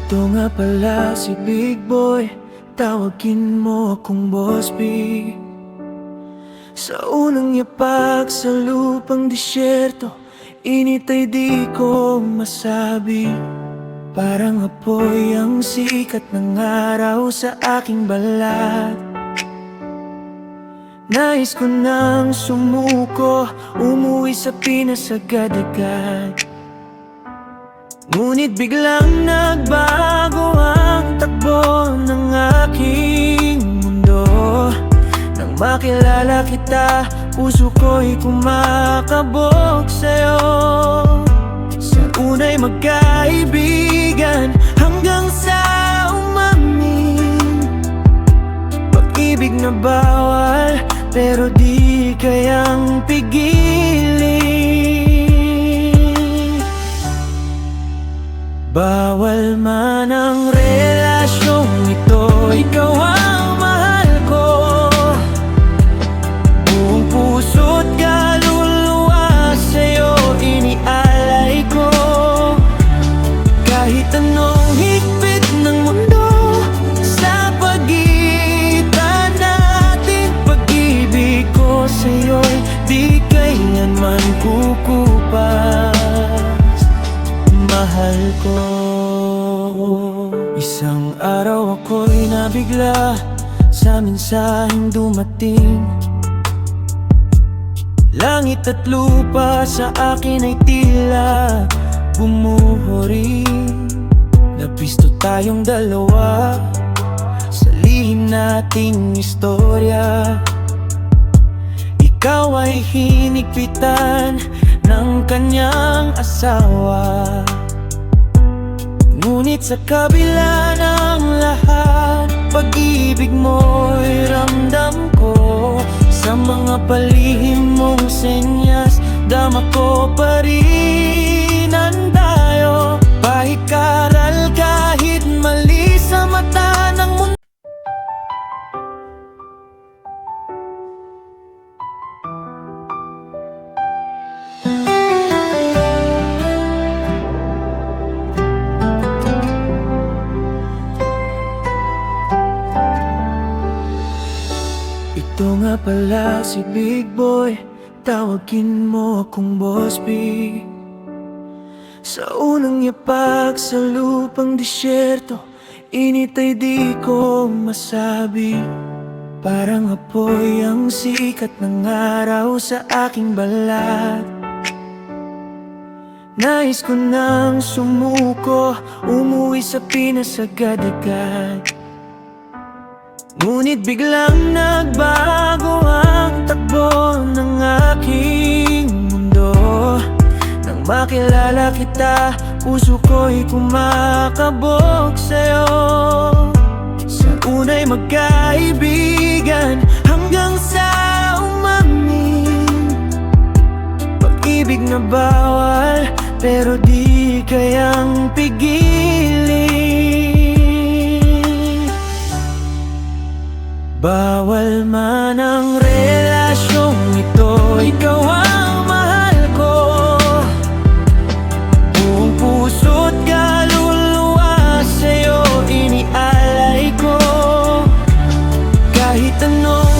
Ito nga pala si Big Boy, tawagin mo akong Boss B. Sa unang yapak sa lupang disyerto, init ay di ko masabi. Parang apoy ang sikat ng araw sa aking balat. Nais ko nang sumuko, umuwi sa Pinas agad-agad. Ngunit biglang nagbago ang takbo ng aking mundo. Nang makilala kita, puso ko'y kumakabog sa'yo. Sa unay magkaibigan hanggang sa umamin, pag-ibig na bawal pero di kayang pigilin. Bawal man ang relasyong ito, ikaw ang mahal ko. Buong puso't kaluluwa sa'yo inialay ko. Kahit anong higpit ng mundo sa pagitan natin, pag-ibig ko sa'yo'y di kailanman kukupas. Mahal ko. Isang araw ako'y nabigla sa mensaheng dumating. Langit at lupa sa akin ay tila bumuhuri. Nabisto tayong dalawa sa lihim nating istorya. Ikaw ay hinigpitan ng kanyang asawa. Ngunit sa kabila ng lahat, pag-ibig mo'y ramdam ko. Sa mga palihim mong senyas, dama ko pa rin ang tayo. Pahikaral kahit mali sa mata ng mundo. Ito nga pala si Big Boy, tawagin mo akong Boss B. Sa unang yapak sa lupang disyerto, init ay di ko masabi. Parang apoy ang sikat ng araw sa aking balat. Nais ko nang sumuko, umuwi sa Pinas agad-agad. Ngunit biglang nagbago ang takbo ng aking mundo. Nang makilala kita, puso ko'y kumakabog sa'yo. Sa unay magkaibigan hanggang sa umamin, pag-ibig na bawal pero di kayang pigilin. Bawal man ang relasyong ito, ikaw ang mahal ko. Buong puso't kaluluwa sa'yo inialay ko. Kahit anong